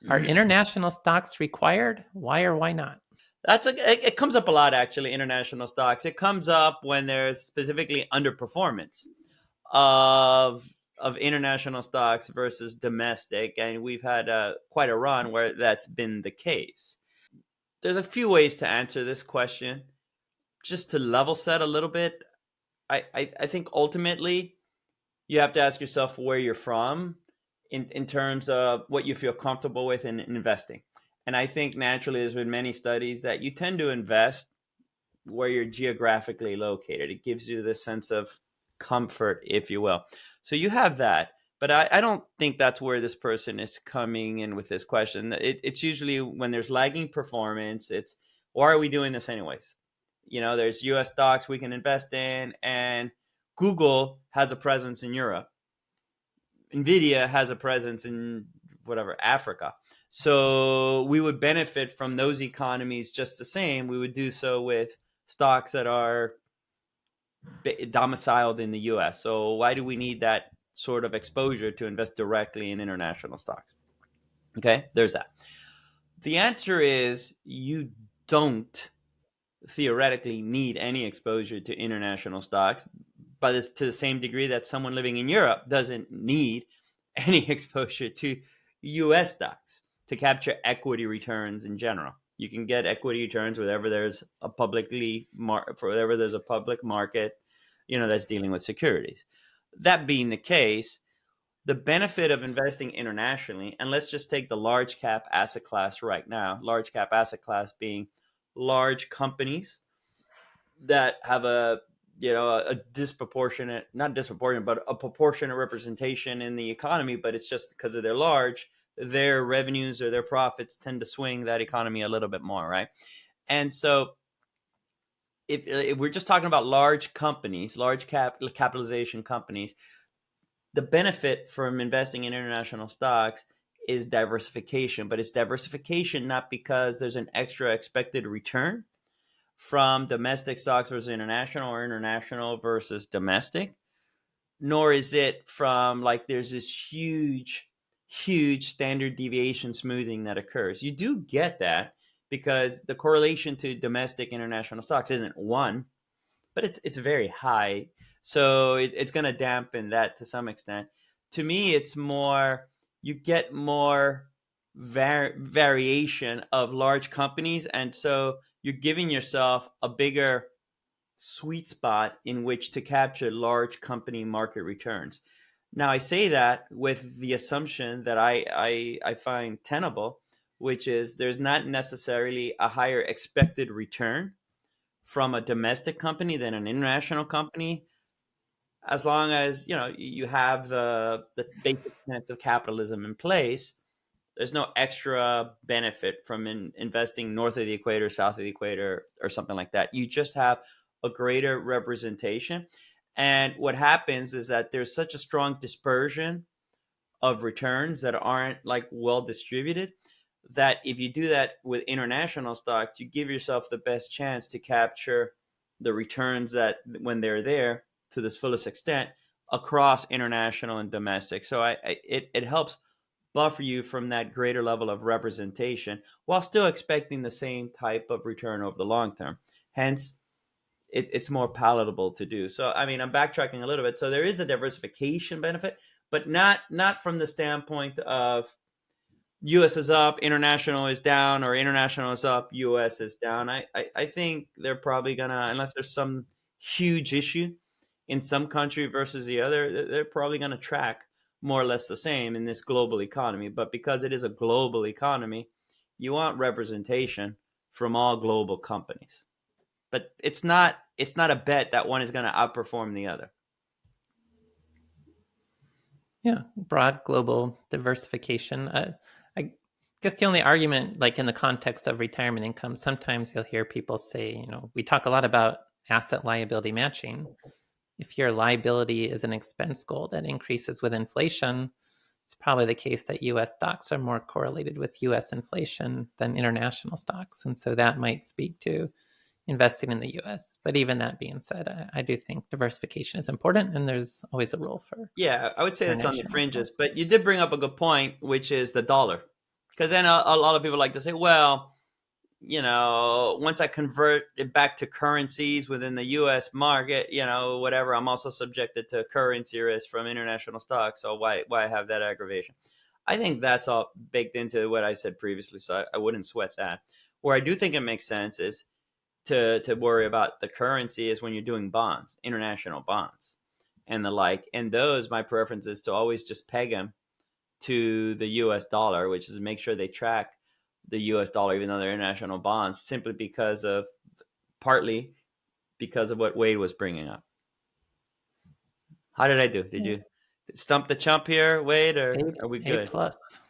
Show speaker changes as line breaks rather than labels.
Are international stocks required? Why or why not?
It comes up a lot, actually. International stocks. It comes up when there's specifically underperformance of international stocks versus domestic, and we've had quite a run where that's been the case. There's a few ways to answer this question. Just to level set a little bit, I think ultimately you have to ask yourself where you're from in terms of what you feel comfortable with in investing. And I think naturally there's been many studies that you tend to invest where you're geographically located. It gives you this sense of comfort, if you will. So you have that. But I don't think that's where this person is coming in with this question. It's usually when there's lagging performance, it's why are we doing this anyways? There's US stocks we can invest in, and Google has a presence in Europe. Nvidia has a presence in whatever, Africa. So we would benefit from those economies just the same. We would do so with stocks that are domiciled in the US. So why do we need that sort of exposure to invest directly in international stocks? Okay, there's that. The answer is you don't theoretically need any exposure to international stocks, but it's to the same degree that someone living in Europe doesn't need any exposure to US stocks to capture equity returns in general. You can get equity returns wherever there's a public market, that's dealing with securities. That being the case, the benefit of investing internationally, and let's just take the large cap asset class right now, large cap asset class being large companies that have a disproportionate, not disproportionate, but a proportionate representation in the economy, but it's just because of their large, their revenues or their profits tend to swing that economy a little bit more, right? And so if we're just talking about large companies, large capitalization companies, the benefit from investing in international stocks is diversification, but it's diversification not because there's an extra expected return from domestic stocks versus international or international versus domestic, nor is it from like there's this huge standard deviation smoothing that occurs. You do get that because the correlation to domestic international stocks isn't one, but it's very high. So it's going to dampen that to some extent. To me, it's more, you get more variation of large companies. And so you're giving yourself a bigger sweet spot in which to capture large company market returns. Now, I say that with the assumption that I find tenable, which is there's not necessarily a higher expected return from a domestic company than an international company, as long as you have the basic tenets of capitalism in place. There's no extra benefit from investing north of the equator, south of the equator, or something like that. You just have a greater representation. And what happens is that there's such a strong dispersion of returns that aren't like well distributed, that if you do that with international stocks, you give yourself the best chance to capture the returns that when they're there to this fullest extent across international and domestic. So it helps buffer you from that greater level of representation while still expecting the same type of return over the long term. Hence, it's more palatable to do. So, I mean, I'm backtracking a little bit. So there is a diversification benefit, but not from the standpoint of US is up, international is down, or international is up, US is down. I think they're probably gonna, unless there's some huge issue in some country versus the other, they're probably gonna track more or less the same in this global economy. But because it is a global economy, you want representation from all global companies. But it's not a bet that one is going to outperform the other.
Yeah, broad global diversification. I guess the only argument, like in the context of retirement income, sometimes you'll hear people say, we talk a lot about asset liability matching. If your liability is an expense goal that increases with inflation, it's probably the case that US stocks are more correlated with US inflation than international stocks. And so that might speak to investing in the US. But even that being said, I do think diversification is important, and there's always a role for.
Yeah, I would say that's on the fringes. But you did bring up a good point, which is the dollar. Because then a lot of people like to say, well, once I convert it back to currencies within the U.S. market, whatever, I'm also subjected to currency risk from international stocks. So why have that aggravation? I think that's all baked into what I said previously, so I wouldn't sweat that. Where I do think it makes sense is to worry about the currency is when you're doing bonds, international bonds, and the like. And those, my preference is to always just peg them to the U.S. dollar, which is make sure they track the U.S. dollar, even though they're international bonds, simply partly because of what Wade was bringing up. How did I do? Did you stump the chump here, Wade, or
A
are we
A
good?
plus.